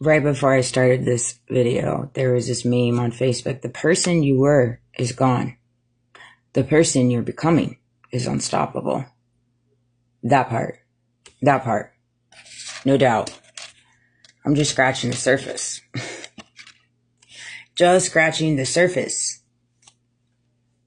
Right before I started this video, there was this meme on Facebook. The person you were is gone. The person you're becoming is unstoppable. That part. That part. No doubt. I'm just scratching the surface. Just scratching the surface.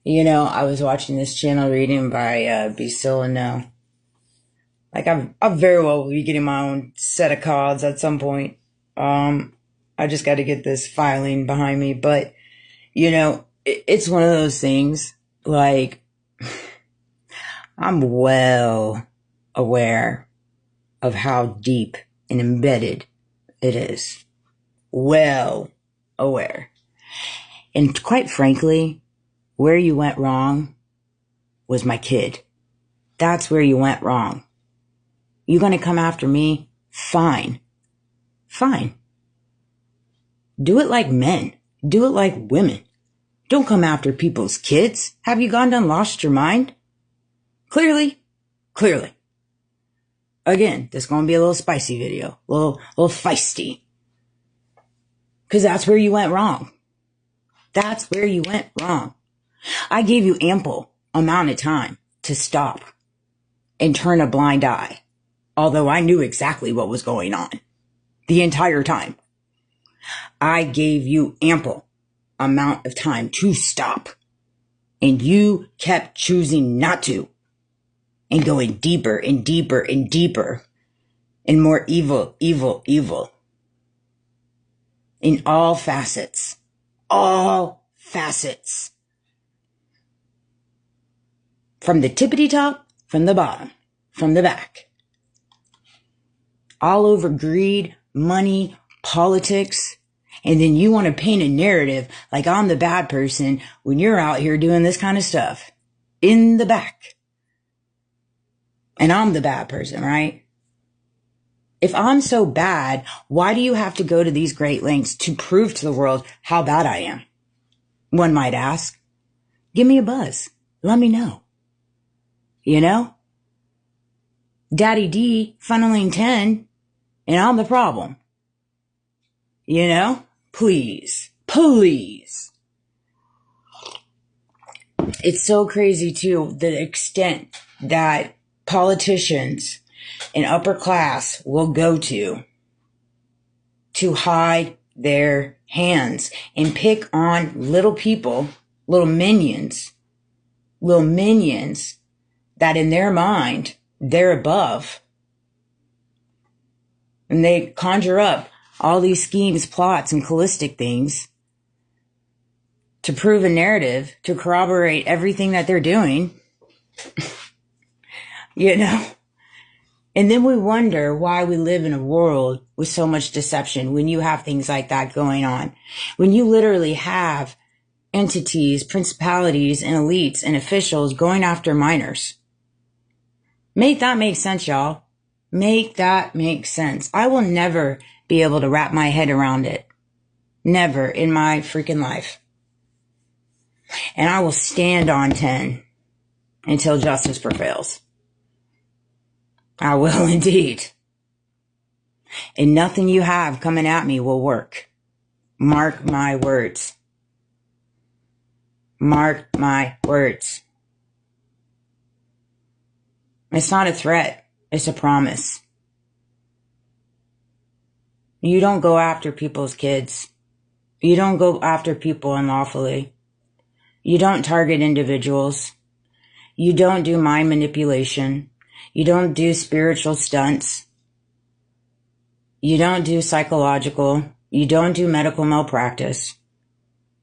You know, I was watching this channel reading by Be Still and Know. Like, I'll very well be getting my own set of cards at some point. I just got to get this filing behind me. But, you know, it's one of those things, like, I'm well aware of how deep and embedded it is. Well aware. And quite frankly, where you went wrong was my kid. That's where you went wrong. You gonna come after me? Fine. Fine. Do it like men. Do it like women. Don't come after people's kids. Have you gone and lost your mind? Clearly. Again, this is gonna be a little spicy video. A little feisty. Because that's where you went wrong. That's where you went wrong. I gave you ample amount of time to stop and turn a blind eye. Although I knew exactly what was going on the entire time. I gave you ample amount of time to stop. And you kept choosing not to. And going deeper and deeper and deeper. And more evil. In all facets. All facets. From the tippity top, from the bottom, from the back. All over greed, money, politics. And then you want to paint a narrative like I'm the bad person when you're out here doing this kind of stuff. In the back. And I'm the bad person, right? If I'm so bad, why do you have to go to these great lengths to prove to the world how bad I am? One might ask. Give me a buzz. Let me know. You know? Daddy D funneling 10 and I'm the problem. You know? Please. It's so crazy too, the extent that politicians and upper class will go to hide their hands and pick on little people, little minions that in their mind, they're above. And they conjure up all these schemes, plots, and holistic things to prove a narrative, to corroborate everything that they're doing. You know? And then we wonder why we live in a world with so much deception when you have things like that going on. When you literally have entities, principalities, and elites and officials going after minors. Make that make sense, y'all. Make that make sense. I will never be able to wrap my head around it. Never in my freaking life. And I will stand on 10 until justice prevails. I will indeed. And nothing you have coming at me will work. Mark my words. Mark my words. It's not a threat. It's a promise. You don't go after people's kids. You don't go after people unlawfully. You don't target individuals. You don't do mind manipulation. You don't do spiritual stunts. You don't do psychological. You don't do medical malpractice.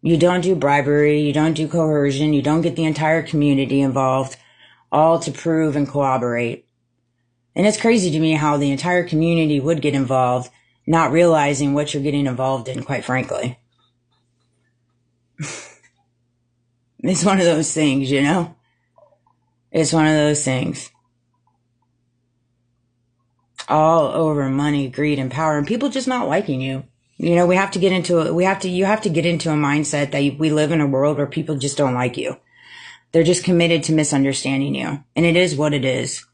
You don't do bribery. You don't do coercion. You don't get the entire community involved, all to prove and corroborate. And it's crazy to me how the entire community would get involved, not realizing what you're getting involved in, quite frankly. It's one of those things, you know? It's one of those things. All over money, greed, and power, and people just not liking you. You know, you have to get into a mindset that we live in a world where people just don't like you. They're just committed to misunderstanding you. And it is what it is.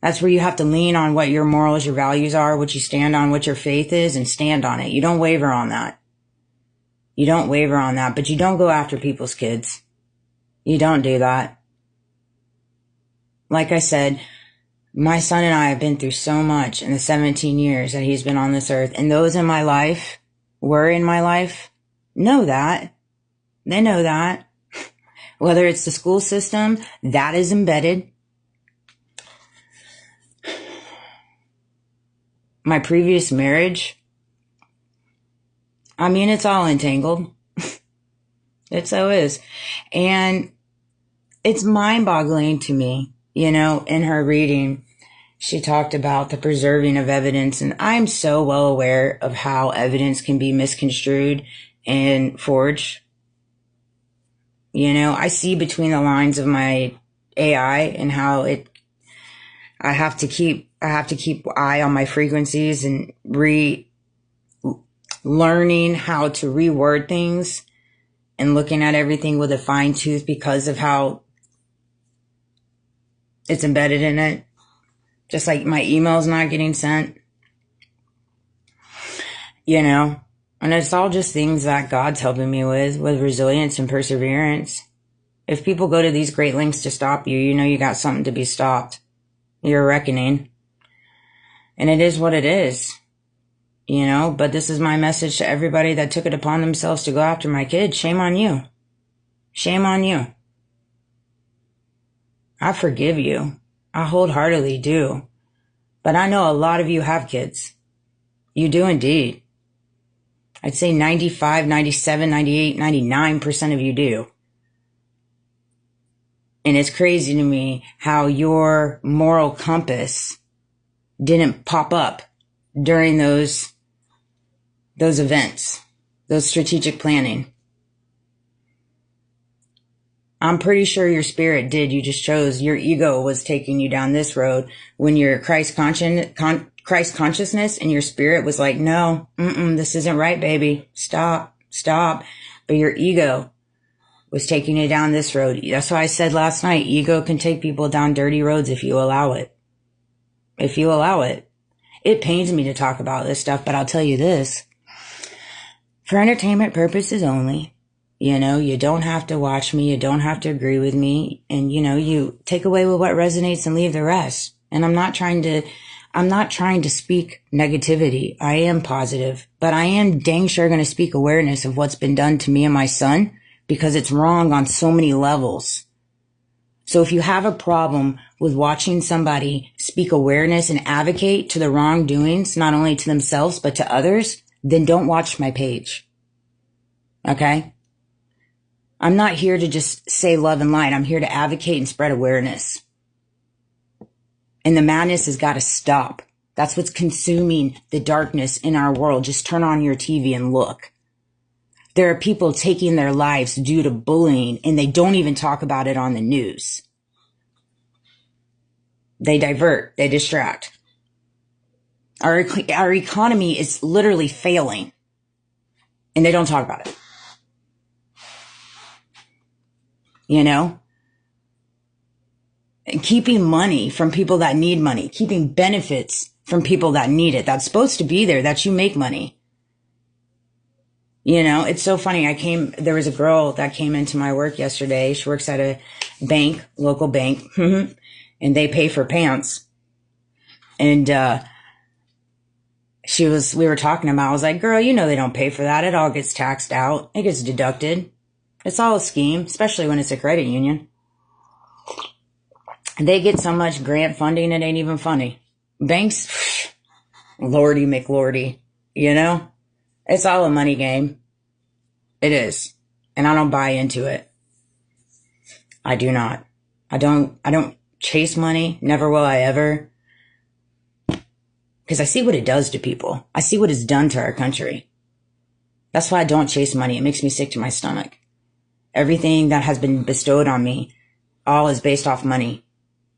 That's where you have to lean on what your morals, your values are, what you stand on, what your faith is, and stand on it. You don't waver on that. You don't waver on that, but you don't go after people's kids. You don't do that. Like I said, my son and I have been through so much in the 17 years that he's been on this earth. And those in my life, were in my life, know that. They know that. Whether it's the school system, that is embedded. My previous marriage, I mean, it's all entangled. It so is. And it's mind-boggling to me, you know, in her reading, she talked about the preserving of evidence. And I'm so well aware of how evidence can be misconstrued and forged. You know, I see between the lines of my AI and how I have to keep eye on my frequencies and learning how to reword things and looking at everything with a fine tooth because of how it's embedded in it. Just like my email's not getting sent, you know, and it's all just things that God's helping me with resilience and perseverance. If people go to these great lengths to stop you, you know you got something to be stopped. You're a reckoning. And it is what it is, you know, but this is my message to everybody that took it upon themselves to go after my kids. Shame on you. Shame on you. I forgive you. I wholeheartedly do. But I know a lot of you have kids. You do indeed. I'd say 95, 97, 98, 99% of you do. And it's crazy to me how your moral compass didn't pop up during those events, those strategic planning. I'm pretty sure your spirit did. You just chose. Your ego was taking you down this road when your Christ consciousness and your spirit was like, no, this isn't right, baby. Stop. But your ego was taking you down this road. That's why I said last night, ego can take people down dirty roads if you allow it. If you allow it. It pains me to talk about this stuff, but I'll tell you this. For entertainment purposes only. You know, you don't have to watch me. You don't have to agree with me. And, you know, you take away with what resonates and leave the rest. And I'm not trying to speak negativity. I am positive, but I am dang sure going to speak awareness of what's been done to me and my son because it's wrong on so many levels. So if you have a problem with watching somebody speak awareness and advocate to the wrongdoings, not only to themselves, but to others, then don't watch my page. Okay? I'm not here to just say love and light. I'm here to advocate and spread awareness. And the madness has got to stop. That's what's consuming the darkness in our world. Just turn on your TV and look. There are people taking their lives due to bullying, and they don't even talk about it on the news. They divert. They distract. Our economy is literally failing, and they don't talk about it. You know? And keeping money from people that need money. Keeping benefits from people that need it. That's supposed to be there, that you make money. You know, it's so funny. There was a girl that came into my work yesterday. She works at a bank, local bank, and they pay for pants. And, we were talking about, I was like, girl, you know, they don't pay for that. It all gets taxed out. It gets deducted. It's all a scheme, especially when it's a credit union. They get so much grant funding, it ain't even funny. Banks, Lordy McLordy, you know? It's all a money game. It is. And I don't buy into it. I do not. I don't chase money. Never will I ever. Because I see what it does to people. I see what it's done to our country. That's why I don't chase money. It makes me sick to my stomach. Everything that has been bestowed on me, all is based off money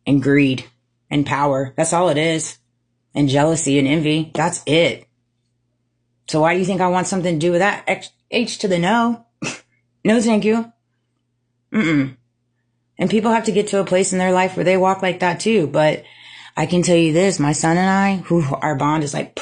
and greed and power. That's all it is. And jealousy and envy. That's it. So why do you think I want something to do with that? H to the no. No, thank you. And people have to get to a place in their life where they walk like that too. But I can tell you this, my son and I, who our bond is like,